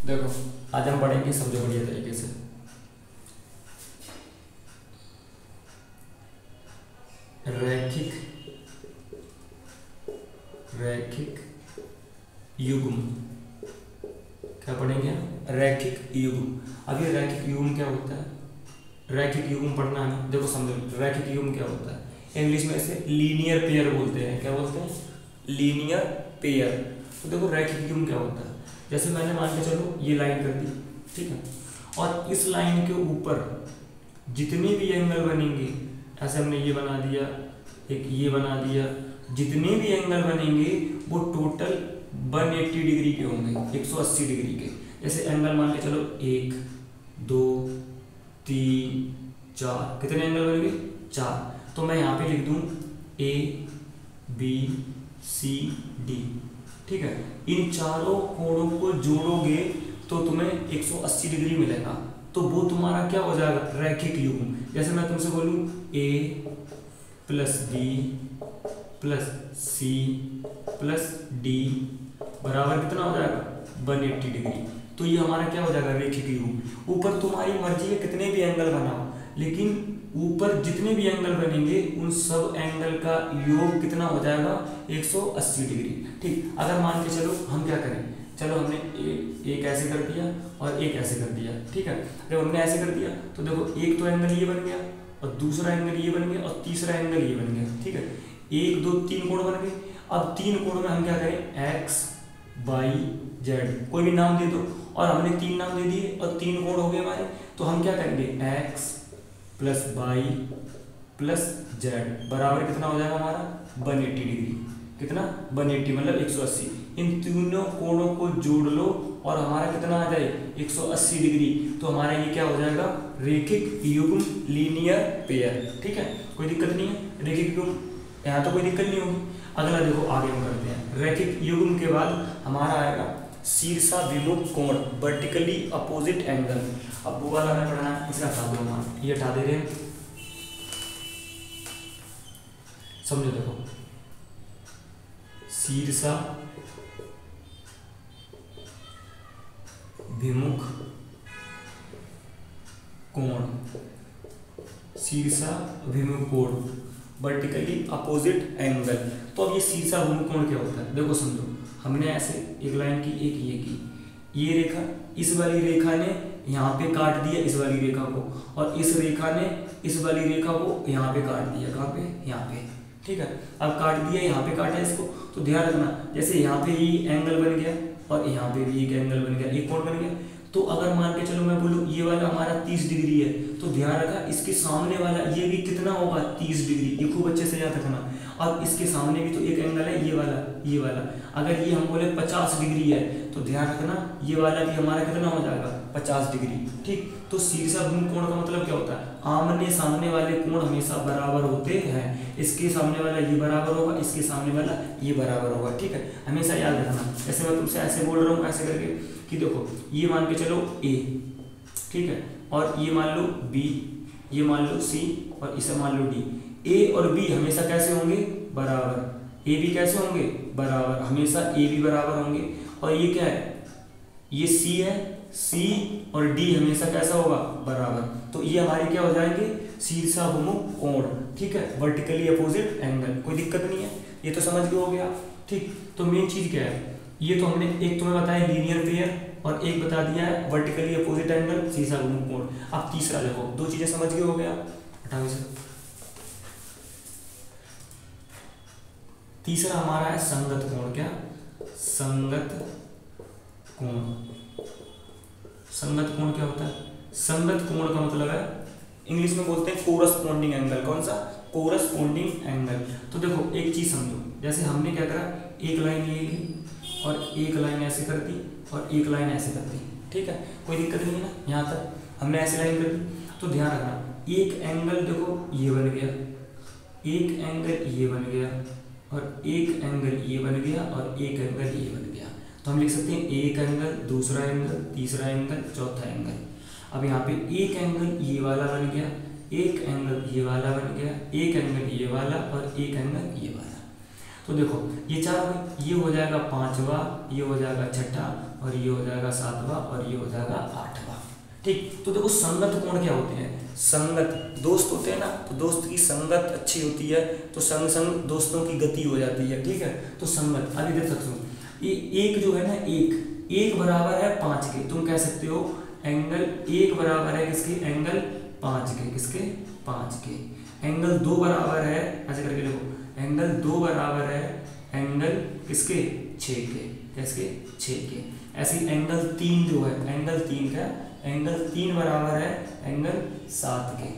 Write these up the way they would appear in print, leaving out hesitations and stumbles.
देखो आज हम पढ़ेंगे, समझो बढ़िया तरीके से। रैखिक युग्म। क्या पढ़ेंगे? रैखिक युग्म। अब ये रैखिक युग्म क्या होता है? रैखिक युग्म पढ़ना है। देखो समझो, रैखिक युग्म क्या होता है? इंग्लिश में इसे लीनियर पेयर बोलते हैं। क्या बोलते हैं? Linear pair. तो देखो रैखिक युग्म क्या होता है, जैसे मैंने मान के चलो ये लाइन कर दी, ठीक है, और इस लाइन के ऊपर जितने भी एंगल बनेंगे, ऐसे हमने ये बना दिया, एक ये बना दिया, जितने भी एंगल बनेंगे वो टोटल 180 डिग्री के होंगे, 180 डिग्री के। जैसे एंगल मान के चलो 1 2 3 4, कितने एंगल बनेंगे? 4। तो मैं यहाँ पे लिख दूँ A B C D, ठीक है। इन चारों कोणों को जोड़ोगे तो तुम्हें 180 डिग्री मिलेगा। तो वो तुम्हारा क्या हो जाएगा? रैखिक युग्म। जैसे मैं तुमसे बोलूँ A plus B plus C plus D बराबर कितना हो जाएगा? 180 डिग्री। तो ये हमारा क्या हो जाएगा? रैखिक युग्म। ऊपर तुम्हारी मर्जी है कितने भी एंगल बनाओ, लेकिन ऊपर जितने भी एंगल बनेंगे उन सब एंगल का योग कितना हो जाएगा? 180 डिग्री। ठीक, अगर मान के चलो हम क्या करें, चलो हमने एक ऐसे कर दिया और एक ऐसे कर दिया, ठीक है। जब हमने ऐसे कर दिया तो देखो एक तो एंगल ये बन गया और दूसरा एंगल ये बन गया और तीसरा एंगल ये बन गया, ठीक है। 1 2 3 कोण बन गए। अब 3 कोण में हम क्या करें? एक्स वाई जेड, कोई भी नाम दे दो, और हमने 3 नाम दे दिए और 3 कोण हो गए हमारे। तो हम क्या करेंगे? X plus Y plus Z बराबर कितना हो जाएगा हमारा? 180 डिग्री। कितना? 180 मतलब 180। इन तीनों कोणों को जोड़ लो और हमारा कितना आ जाए? 180 डिग्री। तो हमारा ये क्या हो जाएगा? रैखिक युग्म, लीनियर पेयर। ठीक है, कोई दिक्कत नहीं है। रैखिक युग्म यहाँ तो कोई दिक्कत नहीं होगी। अगला देखो आगे हम करते हैं। रैखिक युग्म के बाद हमारा आएगा शीर्षाभिमुख कोण, वर्टिकली अपोजिट एंगल। अब वो वाला हमें पढ़ना है, इसे हटा दो, हम ये हटा दे रहे हैं। समझो, देखो शीर्षाभिमुख कोण, शीर्षाभिमुख कोण, वर्टिकली अपोजिट एंगल। तो अब ये शीर्षाभिमुख कोण क्या होता है? देखो समझो, हमने ऐसे एक लाइन की, एक ये की, ये रेखा, इस वाली रेखा ने यहाँ पे काट दिया इस वाली रेखा को, और इस रेखा ने इस वाली रेखा को यहाँ पे काट दिया। कहाँ पे? यहाँ पे, ठीक है। अब काट दिया, यहाँ पे काटा इसको, तो ध्यान रखना, जैसे यहाँ पे ही एंगल बन गया और यहाँ पे भी एक एंगल बन गया, एक कोण बन गया। तो अगर मान के चलो मैं बोलूँ ये वाला हमारा 30 डिग्री है, तो ध्यान रखा इसके सामने वाला ये भी कितना होगा? 30 डिग्री। ये खूब अच्छे से याद रखना। अब इसके सामने भी तो एक एंगल है, ये वाला, ये वाला। अगर ये हम बोले 50 डिग्री है, तो ध्यान रखना ये वाला भी हमारा कितना हो जाएगा? 50 डिग्री। ठीक, तो शीर्षाभिमुख कोण का मतलब क्या होता है? आमने सामने वाले कोण हमेशा बराबर होते हैं। इसके सामने वाला ये बराबर होगा, इसके सामने वाला ये बराबर होगा, ठीक है। हमेशा याद रखना। जैसे मैं तुमसे ऐसे बोल रहा हूँ, ऐसे करके कि देखो ये मान के चलो A, ठीक है, और ये मान लो B, ये मान लो C, और इसे मान लो D। A और B हमेशा कैसे होंगे? बराबर। A B कैसे होंगे? बराबर। हमेशा A B बराबर होंगे। और ये क्या है? ये C है, C और D हमेशा कैसा होगा? बराबर। तो ये हमारे क्या हो जाएंगे? शीर्षाभिमुख कोण, ठीक है, वर्टिकली अपोजिट एंगल। कोई दिक्कत नहीं है, ये तो समझ गए हो गया। ठीक, तो मेन चीज क्या है? ये तो हमने एक तुम्हें बताया लीनियर पेयर और एक बता दिया है वर्टिकली अपोजिट एंगल, शीर्षाभिमुख कोण। अब तीसरा देखो, 2 चीजें समझ गए हो गया। हटाओ इसे। तीसरा हमारा है संगत कोण। क्या? संगत कोण। संगत कोण क्या होता है? संगत कोण का मतलब है, इंग्लिश में बोलते हैं कोरस्पॉन्डिंग एंगल। कौन सा? Corresponding angle. तो देखो एक चीज समझो, जैसे हमने क्या करा, एक लाइन ये ली और एक लाइन ऐसे कर दी और एक लाइन ऐसे कर दी, ठीक है, कोई दिक्कत नहीं है ना। यहाँ तक हमने ऐसे लाइन कर दी। तो ध्यान रखना, एक एंगल देखो ये बन गया, एक एंगल ये बन गया, और एक एंगल ये बन गया, और एक एंगल ये बन गया। तो हम लिख सकते हैं एक एंगल, दूसरा एंगल, तीसरा एंगल, चौथा एंगल। अब यहाँ पे एक एंगल ये वाला बन गया, एक एंगल ये वाला बन गया, एक एंगल ये वाला, और एक एंगल ये वाला। तो देखो ये 4 हो गए, ये हो जाएगा 5वां, ये हो जाएगा 6ठा, और ये हो जाएगा 7वां और ये हो जाएगा 8वां। ठीक, तो देखो संगत कोण क्या होते हैं, संगत दोस्त होते हैं ना, तो दोस्त की संगत अच्छी होती है तो संग संग दोस्तों की गति हो जाती है। ठीक है, तो संगत अभी देख सकते हो ये एक जो है ना, एक बराबर है 5 के, तुम कह सकते हो एंगल एक बराबर है किसके, एंगल 5 के, किसके 5 के। एंगल 2 बराबर है, ऐसे करके देखो एंगल 2 बराबर है एंगल किसके 6 के, किसके 6 के। ऐसे एंगल 3 जो है, एंगल 3 का एंगल 3 बराबर है एंगल 7 के।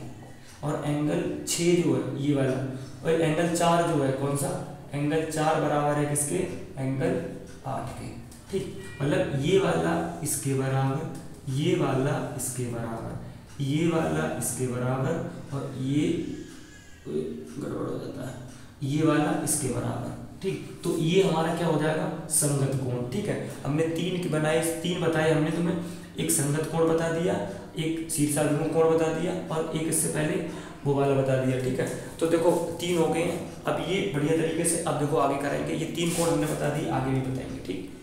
और एंगल 6 जो है ये वाला, और एंगल 4 जो है कौन सा, एंगल 4 बराबर है किसके, एंगल 8 के। ठीक, मतलब ये वाला इसके बराबर, ये वाला इसके बराबर, ये वाला इसके बराबर और ये गड़बड़ हो जाता है, ये वाला इसके बराबर। ठीक, तो ये हमारा क्या हो जाएगा, संगत कोण। ठीक है, हमने 3 बनाए, 3 बताए हमने तुम्हें, एक संगत कोण बता दिया, एक शीर्षाभिमुख कोण बता दिया और एक इससे पहले वो वाला बता दिया। ठीक है, तो देखो 3 हो गए हैं। अब ये बढ़िया तरीके से अब देखो आगे कराएंगे, ये 3 कोण हमने बता दिए, आगे भी बताएंगे। ठीक।